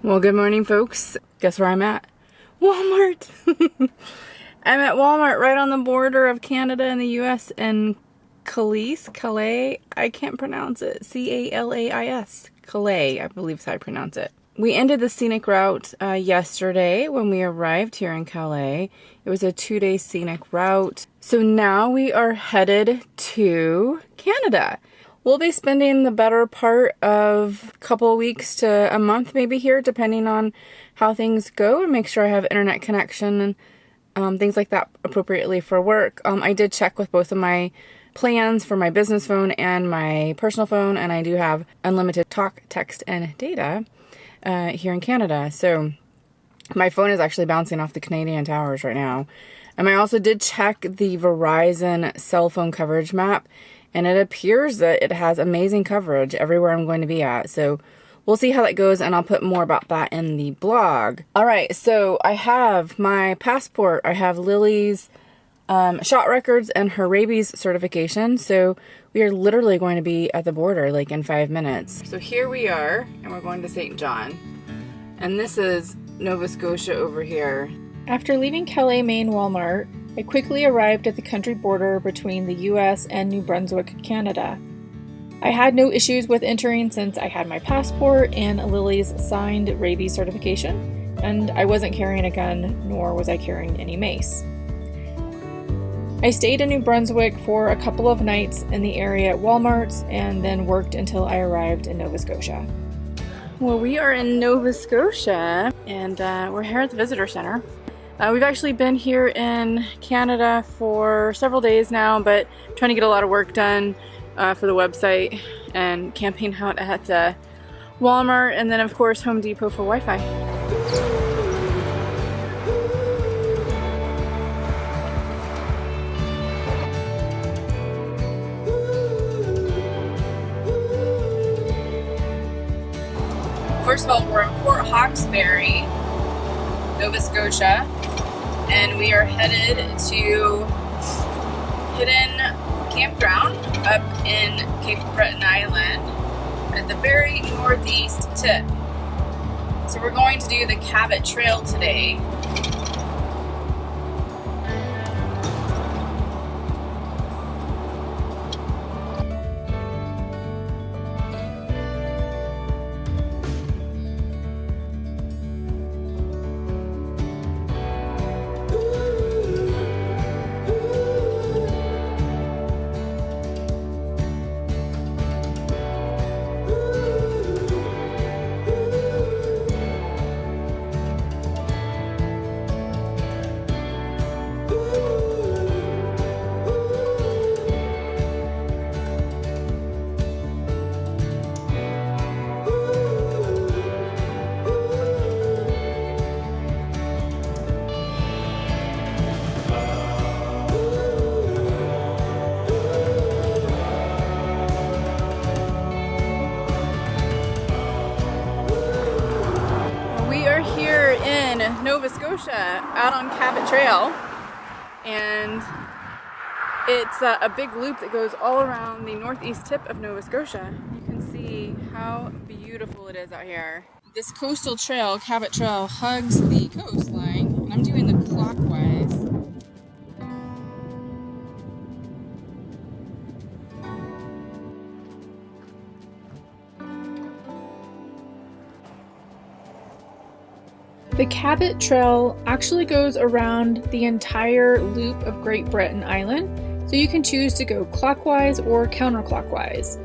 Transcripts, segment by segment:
Well, good morning, folks. Guess where I'm at? Walmart. I'm at Walmart right on the border of Canada and the US in Calais. I can't pronounce it. C-A-L-A-I-S. Calais, I believe is how I pronounce it. We ended the scenic route yesterday when we arrived here in Calais. It was a 2-day scenic route. So now we are headed to Canada. We'll be spending the better part of a couple of weeks to a month maybe here, depending on how things go, and make sure I have internet connection and things like that appropriately for work. I did check with both of my plans for my business phone and my personal phone, and I do have unlimited talk, text, and data here in Canada. So my phone is actually bouncing off the Canadian towers right now. And I also did check the Verizon cell phone coverage map, and it appears that it has amazing coverage everywhere I'm going to be at. So we'll see how that goes, and I'll put more about that in the blog. All right, so I have my passport. I have Lily's shot records and her rabies certification. So we are literally going to be at the border like in 5 minutes. So here we are, and we're going to St. John. And this is Nova Scotia over here. After leaving Calais Main Walmart, I quickly arrived at the country border between the US and New Brunswick, Canada. I had no issues with entering since I had my passport and Lily's signed rabies certification, and I wasn't carrying a gun, nor was I carrying any mace. I stayed in New Brunswick for a couple of nights in the area at Walmart's and then worked until I arrived in Nova Scotia. Well, we are in Nova Scotia, and we're here at the visitor center. We've actually been here in Canada for several days now, but trying to get a lot of work done for the website and camping out at Walmart, and then of course Home Depot for Wi-Fi. First of all, we're in Port Hawkesbury, Nova Scotia, and we are headed to hidden campground up in Cape Breton Island at the very northeast tip. So we're going to do the Cabot Trail today. Nova Scotia out on Cabot Trail, and it's a big loop that goes all around the northeast tip of Nova Scotia. You can see how beautiful it is out here. This coastal trail, Cabot Trail, hugs the coastline, and I'm doing the clockwise. The Cabot Trail actually goes around the entire loop of Cape Breton Island, so you can choose to go clockwise or counterclockwise.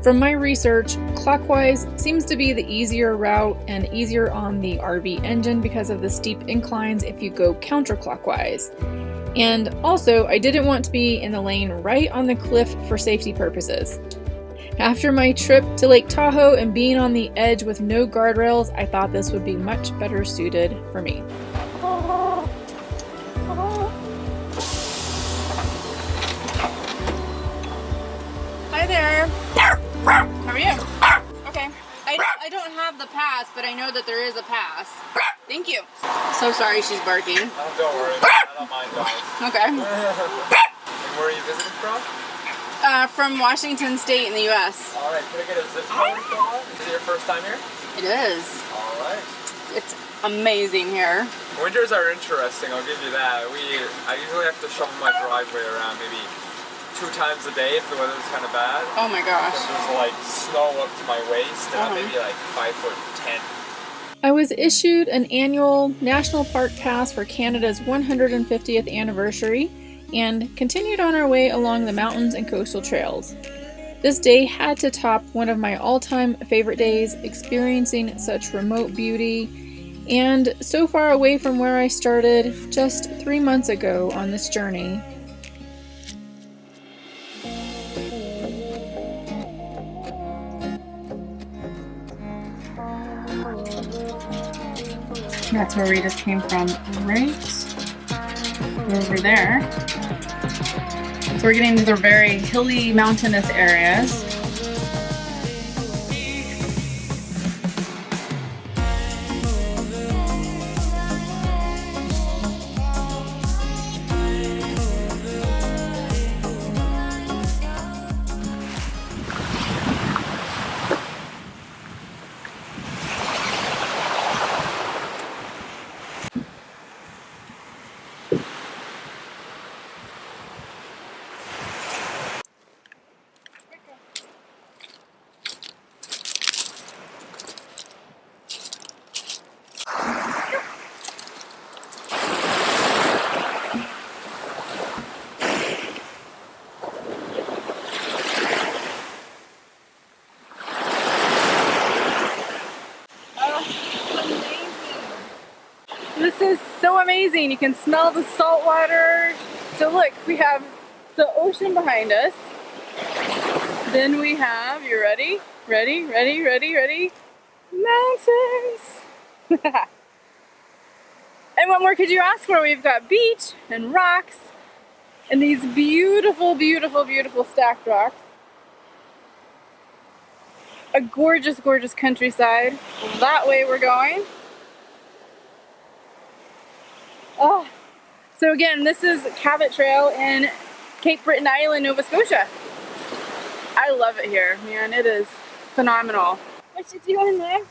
From my research, clockwise seems to be the easier route and easier on the RV engine because of the steep inclines if you go counterclockwise. And also, I didn't want to be in the lane right on the cliff for safety purposes. After my trip to Lake Tahoe and being on the edge with no guardrails, I thought this would be much better suited for me. Hi there. How are you? Okay. I don't have the pass, but I know that there is a pass. Thank you. So sorry she's barking. Oh, don't worry. I don't mind dogs. Okay. And where are you visiting from? From Washington State in the U.S. Alright, can I get a zip code? Is it your first time here? It is. Alright. It's amazing here. Winters are interesting, I'll give you that. I usually have to shovel my driveway around maybe 2 times a day if the weather's kind of bad. Oh my gosh. There's like snow up to my waist and I'm maybe like 5'10". I was issued an annual National Park Pass for Canada's 150th anniversary and continued on our way along the mountains and coastal trails. This day had to top one of my all-time favorite days, experiencing such remote beauty and so far away from where I started just 3 months ago on this journey. That's where we just came from, right over there. So we're getting to the very hilly, mountainous areas. This is so amazing. You can smell the salt water. So look, we have the ocean behind us. Then we have, you ready? Ready? Mountains! And what more could you ask for? We've got beach and rocks and these beautiful, beautiful, beautiful stacked rocks. A gorgeous, gorgeous countryside. That way we're going. Oh, so again, this is Cabot Trail in Cape Breton Island, Nova Scotia. I love it here, man. It is phenomenal. What you doing there?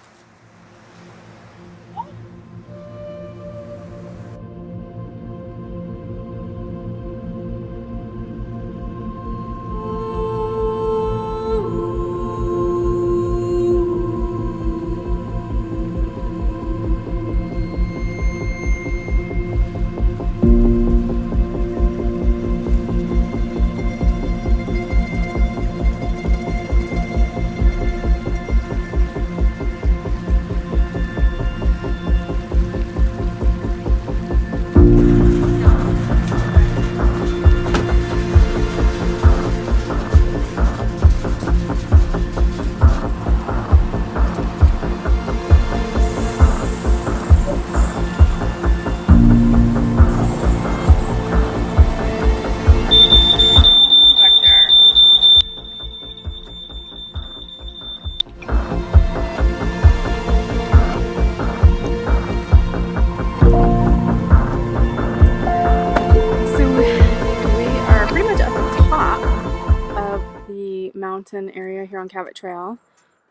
Mountain area here on Cabot Trail,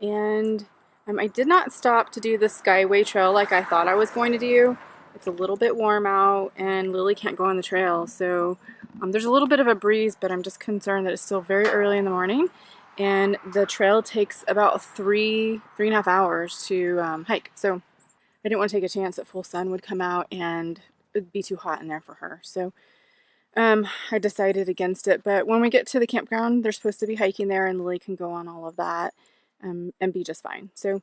and I did not stop to do the Skyway Trail like I thought I was going to do. It's a little bit warm out and Lily can't go on the trail, so there's a little bit of a breeze, but I'm just concerned that it's still very early in the morning and the trail takes about three and a half hours to hike, so I didn't want to take a chance that full sun would come out and it'd be too hot in there for her. So I decided against it, but when we get to the campground, they're supposed to be hiking there and Lily can go on all of that and be just fine. So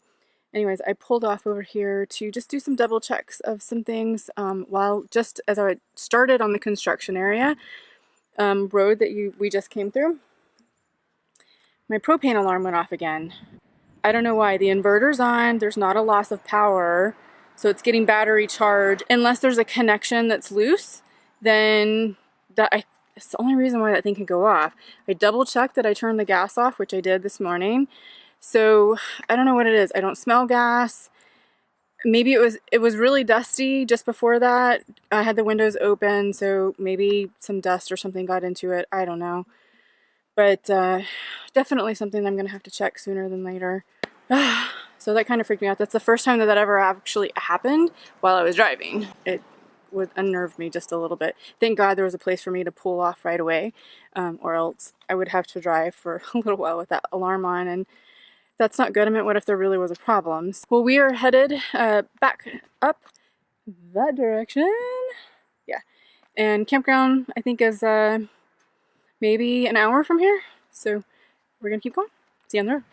anyways, I pulled off over here to just do some double checks of some things while just as I started on the construction area road that we just came through. My propane alarm went off again. I don't know why. The inverter's on, there's not a loss of power, so it's getting battery charge. Unless there's a connection that's loose, then it's the only reason why that thing can go off. I double checked that I turned the gas off, which I did this morning. So I don't know what it is. I don't smell gas. Maybe it was really dusty just before that. I had the windows open, so maybe some dust or something got into it. I don't know. But definitely something I'm going to have to check sooner than later. So that kind of freaked me out. That's the first time that that ever actually happened while I was driving. It would unnerve me just a little bit. Thank God there was a place for me to pull off right away, or else I would have to drive for a little while with that alarm on, and that's not good. I meant, what if there really was a problem? Well, we are headed back up that direction. Yeah. And Campground, I think, is maybe an hour from here. So we're going to keep going. See you on the road.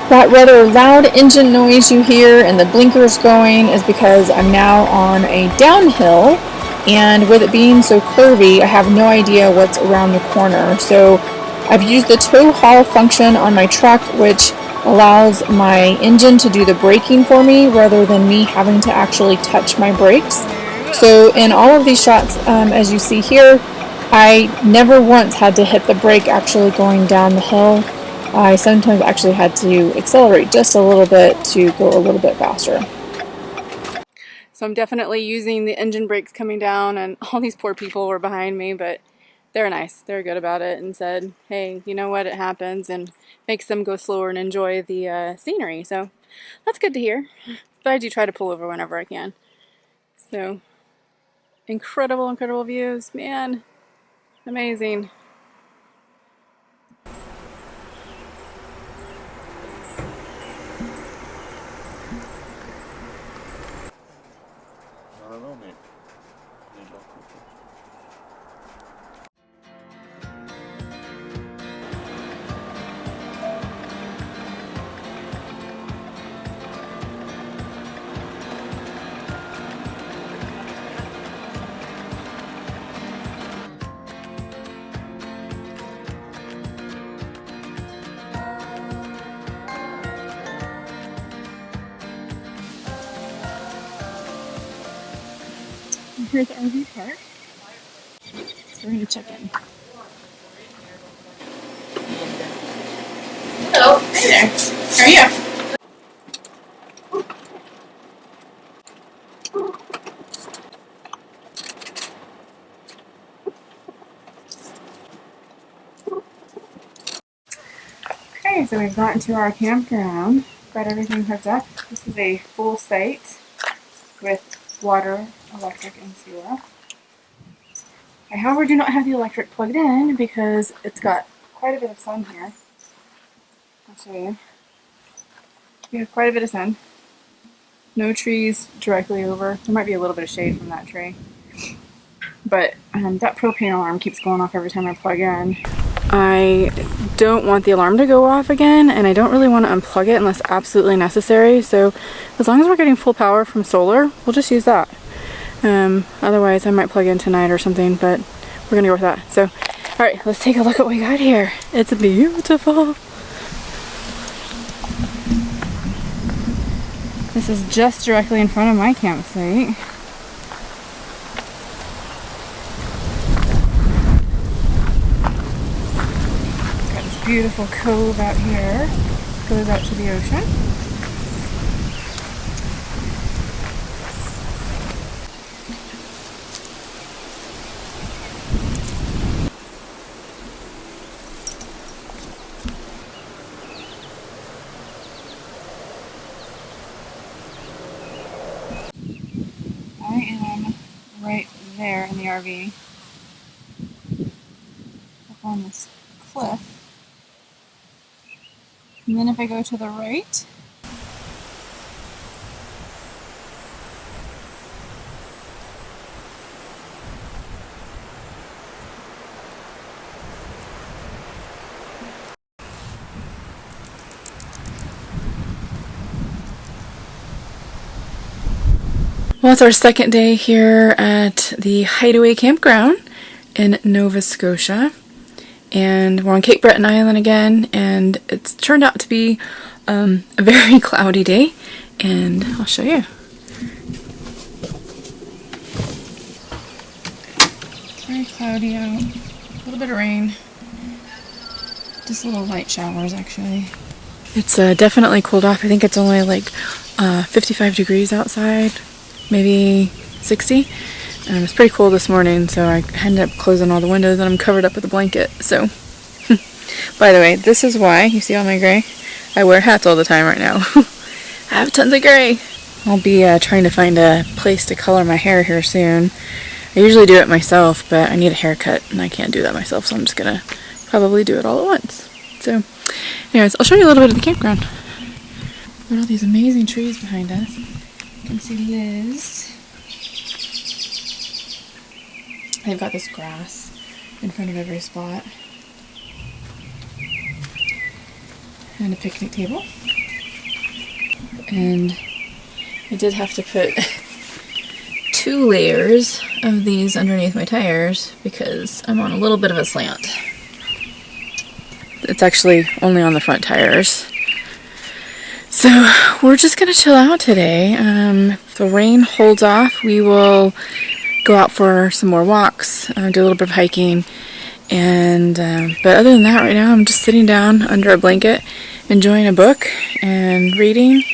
That rather loud engine noise you hear and the blinkers going is because I'm now on a downhill, and with it being so curvy, I have no idea what's around the corner. So I've used the tow haul function on my truck, which allows my engine to do the braking for me rather than me having to actually touch my brakes. So in all of these shots, as you see here, I never once had to hit the brake actually going down the hill. I sometimes actually had to accelerate just a little bit to go a little bit faster. So I'm definitely using the engine brakes coming down, and all these poor people were behind me, but they're nice. They're good about it and said, hey, you know what, it happens, and makes them go slower and enjoy the scenery. So that's good to hear. But I do try to pull over whenever I can. So incredible, incredible views, man. Amazing. I don't know, mate. Here's the RV park. So we're gonna check in. Hello. Hey there. How are you? Okay, so we've gotten to our campground. Got everything hooked up. This is a full site with water, electric, and sewer. I, however, do not have the electric plugged in because it's got quite a bit of sun here. I'll show you. We have quite a bit of sun. No trees directly over. There might be a little bit of shade from that tree. But that propane alarm keeps going off every time I plug in. I don't want the alarm to go off again, and I don't really want to unplug it unless absolutely necessary. So as long as we're getting full power from solar, we'll just use that. Otherwise I might plug in tonight or something, but we're gonna go with that. So alright, let's take a look at what we got here. It's beautiful. This is just directly in front of my campsite. Got this beautiful cove out here. Goes out to the ocean. I am right there in the RV, up on this cliff. And then if I go to the right, well, it's our second day here at the Hideaway Campground in Nova Scotia, and we're on Cape Breton Island again, and it's turned out to be a very cloudy day, and I'll show you. Very cloudy out, a little bit of rain, just little light showers actually. It's definitely cooled off. I think it's only like 55 degrees outside. Maybe 60. It's pretty cold this morning, so I ended up closing all the windows and I'm covered up with a blanket. So, by the way, this is why, you see all my gray? I wear hats all the time right now. I have tons of gray. I'll be trying to find a place to color my hair here soon. I usually do it myself, but I need a haircut and I can't do that myself, so I'm just gonna probably do it all at once. So, anyways, I'll show you a little bit of the campground. Got all these amazing trees behind us. You can see Liz. They've got this grass in front of every spot. And a picnic table. And I did have to put 2 layers of these underneath my tires because I'm on a little bit of a slant. It's actually only on the front tires. So we're just gonna chill out today. If the rain holds off, we will go out for some more walks, do a little bit of hiking, and but other than that, right now I'm just sitting down under a blanket, enjoying a book and reading.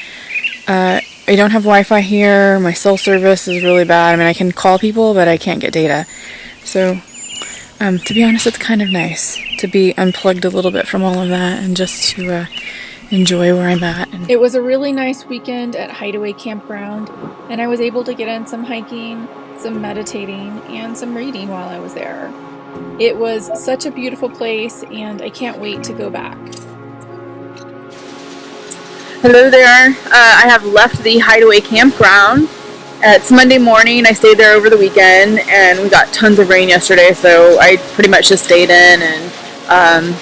I don't have Wi-Fi here. My cell service is really bad. I mean, I can call people, but I can't get data. So, to be honest, it's kind of nice to be unplugged a little bit from all of that and just to enjoy where I'm at. It was a really nice weekend at Hideaway Campground, and I was able to get in some hiking, some meditating, and some reading while I was there. It was such a beautiful place, and I can't wait to go back. Hello there. I have left the Hideaway Campground. It's Monday morning. I stayed there over the weekend, and we got tons of rain yesterday, so I pretty much just stayed in and,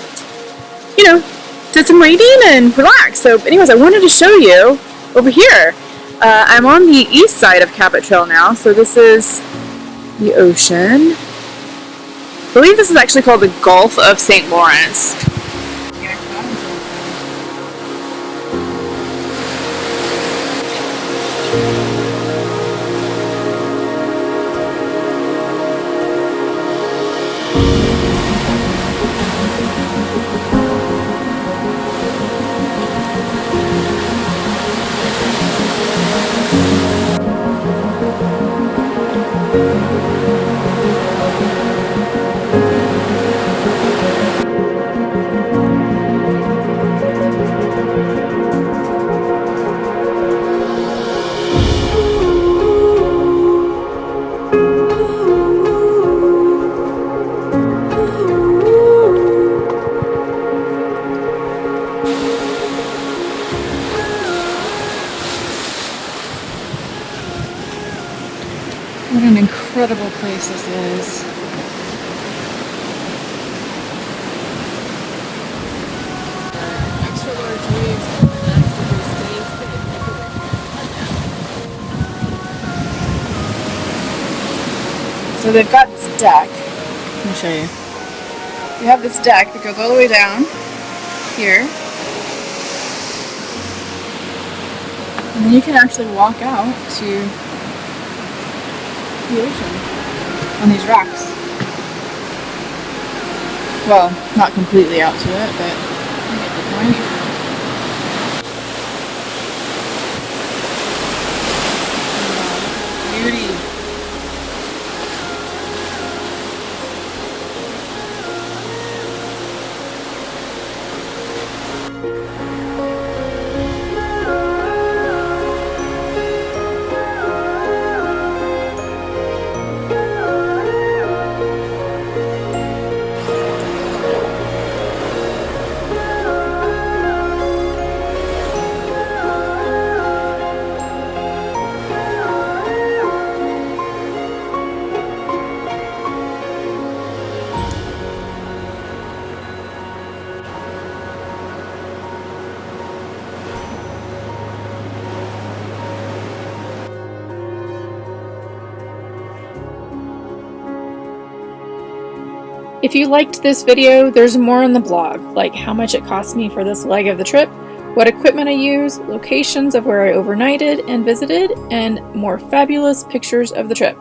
did some reading and relaxed. So anyways, I wanted to show you over here. I'm on the east side of Cabot Trail now, so this is the ocean. I believe this is actually called the Gulf of St. Lawrence. What an incredible place this is. Extra large waves over that because they stay So they've got this deck. Let me show you. You have this deck that goes all the way down here. And then you can actually walk out to the ocean on these rocks. Well, not completely out to it, but you get the point. Beauty. If you liked this video, there's more on the blog, like how much it cost me for this leg of the trip, what equipment I use, locations of where I overnighted and visited, and more fabulous pictures of the trip.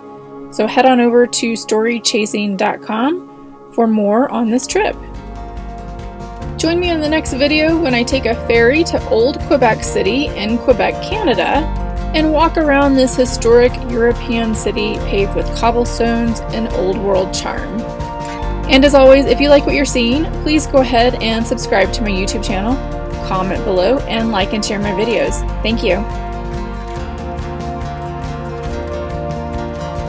So head on over to storychasing.com for more on this trip. Join me on the next video when I take a ferry to Old Quebec City in Quebec, Canada, and walk around this historic European city paved with cobblestones and old world charm. And as always, if you like what you're seeing, please go ahead and subscribe to my YouTube channel, comment below, and like and share my videos. Thank you.